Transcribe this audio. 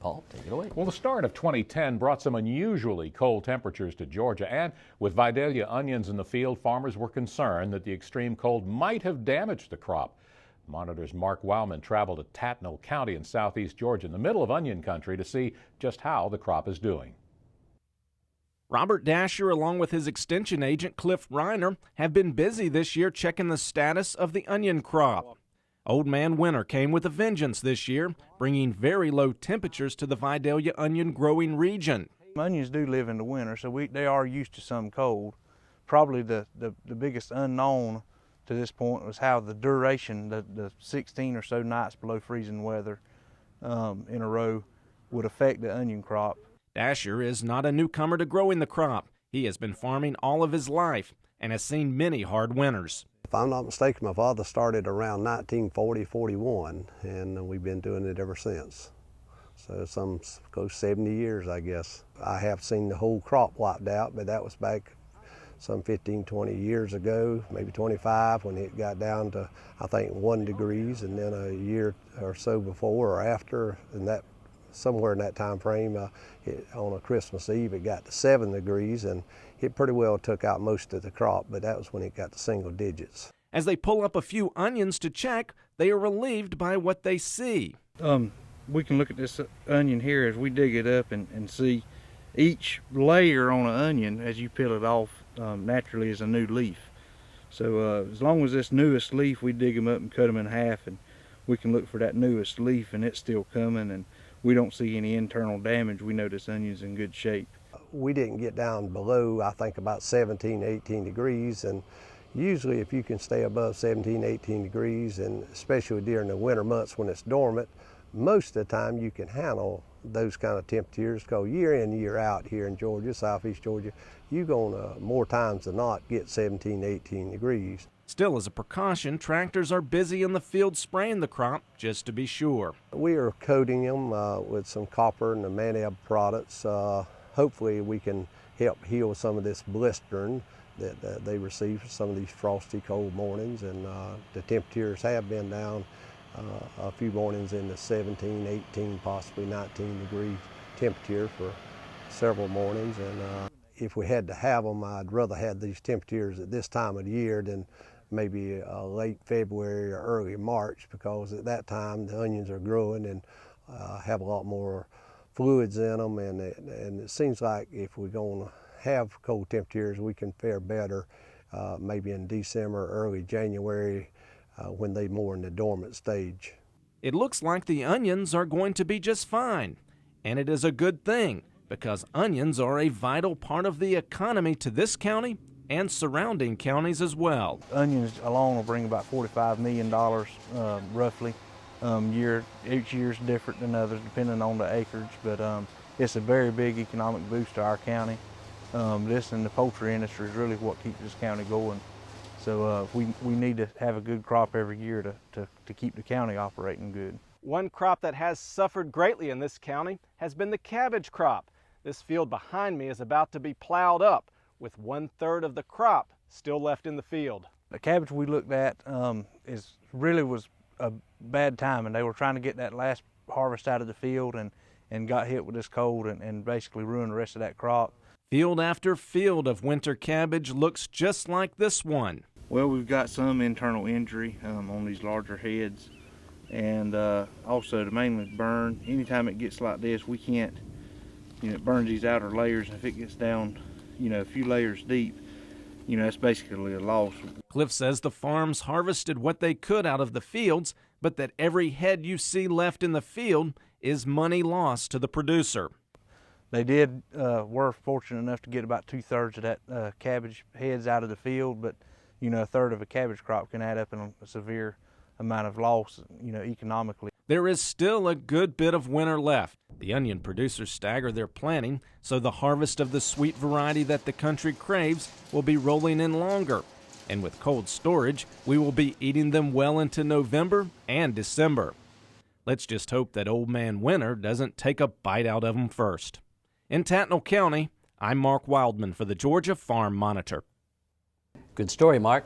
Paul, take it away. Well, the start of 2010 brought some unusually cold temperatures to Georgia, and with Vidalia onions in the field, farmers were concerned that the extreme cold might have damaged the crop. Monitor's Mark Wildman traveled to Tattnall County in southeast Georgia in the middle of onion country to see just how the crop is doing. Robert Dasher, along with his extension agent Cliff Reiner, have been busy this year checking the status of the onion crop. Old Man Winter came with a vengeance this year, bringing very low temperatures to the Vidalia onion growing region. Onions do live in the winter, so they are used to some cold. Probably the biggest unknown to this point was how the duration, the 16 or so nights below freezing weather in a row would affect the onion crop. Dasher is not a newcomer to growing the crop. He has been farming all of his life and has seen many hard winters. If I'm not mistaken, my father started around 1940-41, and we've been doing it ever since. So some close 70 years, I guess. I have seen the whole crop wiped out, but that was back some 15, 20 years ago, maybe 25, when it got down to, I think, 1 degree, and then a year or so before or after, and that somewhere in that time frame, on a Christmas Eve, it got to 7 degrees, and it pretty well took out most of the crop, but that was when it got to single digits. As they pull up a few onions to check, they are relieved by what they see. We can look at this onion here as we dig it up and see each layer on an onion as you peel it off naturally is a new leaf. So as long as this newest leaf, we dig them up and cut them in half, and we can look for that newest leaf, and it's still coming, and we don't see any internal damage. We know this onion's in good shape. We didn't get down below, I think, about 17, 18 degrees, and usually if you can stay above 17, 18 degrees, and especially during the winter months when it's dormant, most of the time you can handle those kind of temperatures, because year in, year out here in Georgia, southeast Georgia, you're going to, more times than not, get 17, 18 degrees. Still, as a precaution, tractors are busy in the field spraying the crop just to be sure. We are coating them with some copper and the Manab products. Hopefully we can help heal some of this blistering that they receive from some of these frosty cold mornings, and the temperatures have been down a few mornings in the 17, 18, possibly 19 degree temperature for several mornings, and if we had to have them, I'd rather have these temperatures at this time of the year than maybe late February or early March, because at that time the onions are growing and have a lot more fluids in them, and it seems like if we're going to have cold temperatures, we can fare better maybe in December, early January, when they're more in the dormant stage. It looks like the onions are going to be just fine, and it is a good thing, because onions are a vital part of the economy to this county and surrounding counties as well. Onions alone will bring about $45 million roughly. Each year is different than others depending on the acreage, but it's a very big economic boost to our county. This and the poultry industry is really what keeps this county going. So we need to have a good crop every year to keep the county operating good. One crop that has suffered greatly in this county has been the cabbage crop. This field behind me is about to be plowed up, with 1/3 of the crop still left in the field. The cabbage we looked at was a bad time, and they were trying to get that last harvest out of the field and got hit with this cold and basically ruined the rest of that crop. Field after field of winter cabbage looks just like this one. Well, we've got some internal injury on these larger heads, and also the mainly burn. Anytime it gets like this, we can't, it burns these outer layers, and if it gets down, a few layers deep, it's basically a loss. Cliff says the farms harvested what they could out of the fields, but that every head you see left in the field is money lost to the producer. They were fortunate enough to get about 2/3 of that cabbage heads out of the field, but 1/3 of a cabbage crop can add up in a severe amount of loss, economically. There is still a good bit of winter left. The onion producers stagger their planting, so the harvest of the sweet variety that the country craves will be rolling in longer. And with cold storage, we will be eating them well into November and December. Let's just hope that Old Man Winter doesn't take a bite out of them first. In Tattnall County, I'm Mark Wildman for the Georgia Farm Monitor. Good story, Mark.